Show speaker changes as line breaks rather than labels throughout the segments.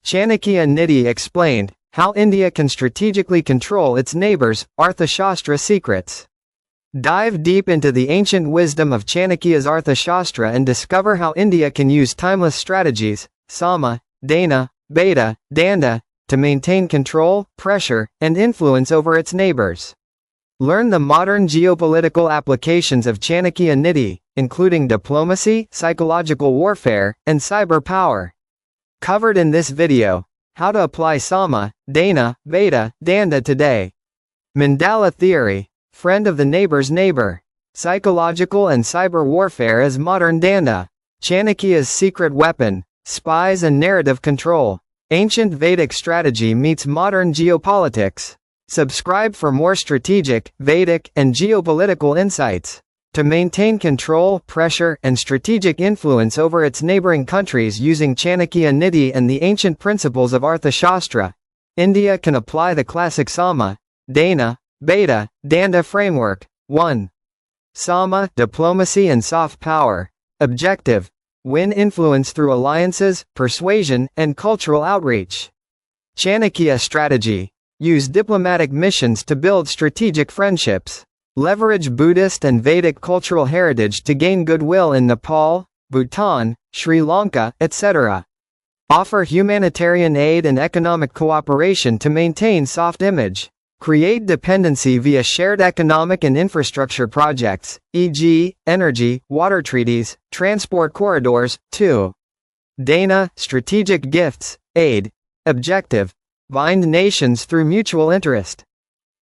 Chanakya Niti explained how India can strategically control its neighbors, Arthashastra secrets. Dive deep into the ancient wisdom of Chanakya's Arthashastra and discover how India can use timeless strategies, Sama, Dana, Bheda, Danda, to maintain control, pressure, and influence over its neighbors. Learn the modern geopolitical applications of Chanakya Niti, including diplomacy, psychological warfare, and cyber power. Covered in this video: how to apply Sama, Dana, Bheda, Danda today. Mandala theory, friend of the neighbor's neighbor. Psychological and cyber warfare as modern Danda. Chanakya's secret weapon, spies and narrative control. Ancient Vedic strategy meets modern geopolitics. Subscribe for more strategic, Vedic, and geopolitical insights. To maintain control, pressure, and strategic influence over its neighboring countries using Chanakya Niti and the ancient principles of Arthashastra, India can apply the classic Sama, Dana, Bheda, Danda framework. 1. Sama, diplomacy and soft power. Objective: win influence through alliances, persuasion, and cultural outreach. Chanakya strategy: use diplomatic missions to build strategic friendships. Leverage Buddhist and Vedic cultural heritage to gain goodwill in Nepal, Bhutan, Sri Lanka, etc. Offer humanitarian aid and economic cooperation to maintain soft image. Create dependency via shared economic and infrastructure projects, e.g., energy, water treaties, transport corridors. 2. Dana, strategic gifts, aid. Objective: bind nations through mutual interest.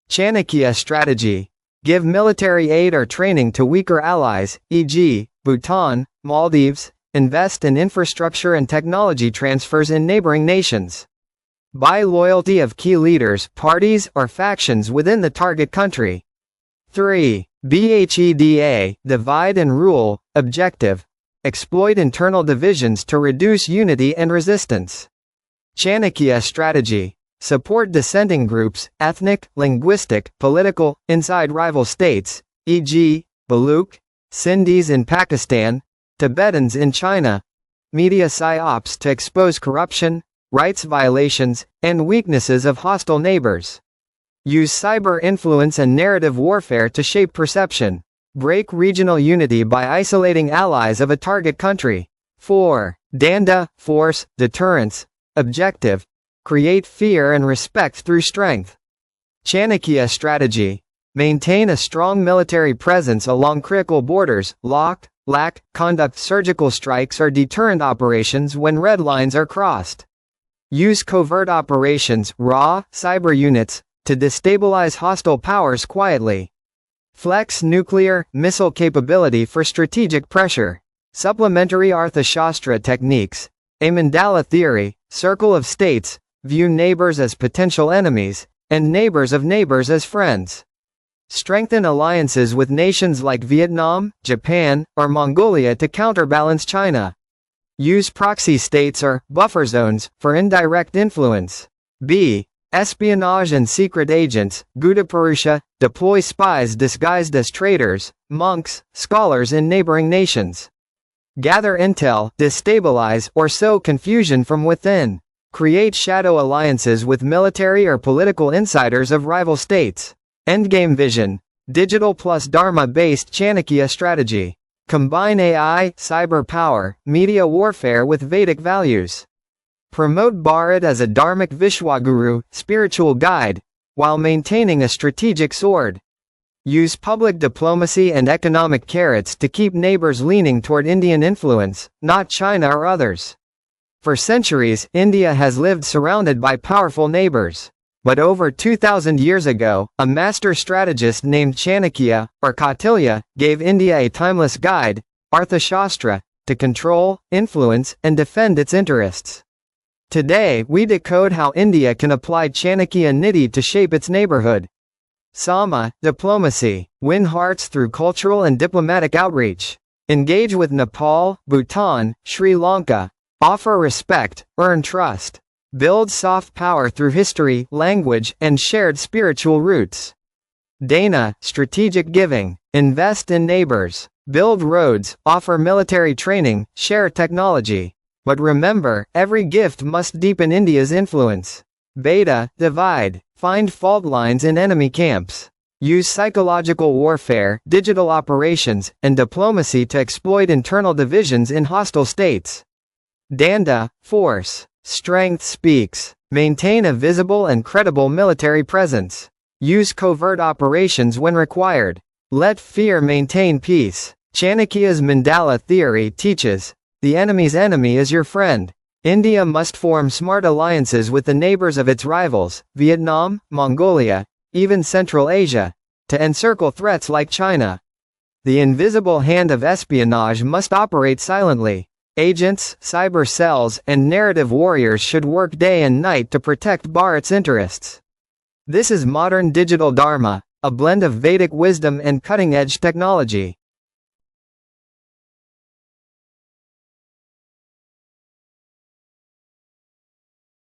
Chanakya strategy: give military aid or training to weaker allies, e.g., Bhutan, Maldives. Invest in infrastructure and technology transfers in neighboring nations. Buy loyalty of key leaders, parties, or factions within the target country. 3. Bheda, divide and rule. Objective: exploit internal divisions to reduce unity and resistance. Chanakya strategy: support dissenting groups, ethnic, linguistic, political, inside rival states, e.g., Baluch, Sindhis in Pakistan, Tibetans in China. Media psyops to expose corruption, rights violations, and weaknesses of hostile neighbors. Use cyber influence and narrative warfare to shape perception. Break regional unity by isolating allies of a target country. 4. Danda, force, deterrence. Objective: create fear and respect through strength. Chanakya strategy: maintain a strong military presence along critical borders, conduct surgical strikes or deterrent operations when red lines are crossed. Use covert operations, cyber units, to destabilize hostile powers quietly. Flex nuclear, missile capability for strategic pressure. Supplementary Arthashastra techniques. A Mandala theory, circle of states, view neighbors as potential enemies, and neighbors of neighbors as friends. Strengthen alliances with nations like Vietnam, Japan, or Mongolia to counterbalance China. Use proxy states or buffer zones for indirect influence. B. Espionage and secret agents, Gudapurusha, deploy spies disguised as traders, monks, scholars in neighboring nations. Gather intel, destabilize or sow confusion from within. Create shadow alliances with military or political insiders of rival states. Endgame vision: digital plus Dharma-based Chanakya strategy. Combine AI, cyber power, media warfare with Vedic values. Promote Bharat as a dharmic Vishwaguru, spiritual guide, while maintaining a strategic sword. Use public diplomacy and economic carrots to keep neighbors leaning toward Indian influence, not China or others. For centuries, India has lived surrounded by powerful neighbors. But over 2,000 years ago, a master strategist named Chanakya, or Kautilya, gave India a timeless guide, Arthashastra, to control, influence, and defend its interests. Today, we decode how India can apply Chanakya Niti to shape its neighborhood. Sama, diplomacy. Win hearts through cultural and diplomatic outreach. Engage with Nepal, Bhutan, Sri Lanka. Offer respect, earn trust. Build soft power through history, language, and shared spiritual roots. Dana, strategic giving. Invest in neighbors. Build roads, offer military training, share technology. But remember, every gift must deepen India's influence. Bheda, divide. Find fault lines in enemy camps. Use psychological warfare, digital operations, and diplomacy to exploit internal divisions in hostile states. Danda, force. Strength speaks. Maintain a visible and credible military presence. Use covert operations when required. Let fear maintain peace. Chanakya's mandala theory teaches, the enemy's enemy is your friend. India must form smart alliances with the neighbors of its rivals, Vietnam, Mongolia, even Central Asia, to encircle threats like China. The invisible hand of espionage must operate silently. Agents, cyber cells, and narrative warriors should work day and night to protect Bharat's interests. This is modern digital dharma, a blend of Vedic wisdom and cutting-edge technology.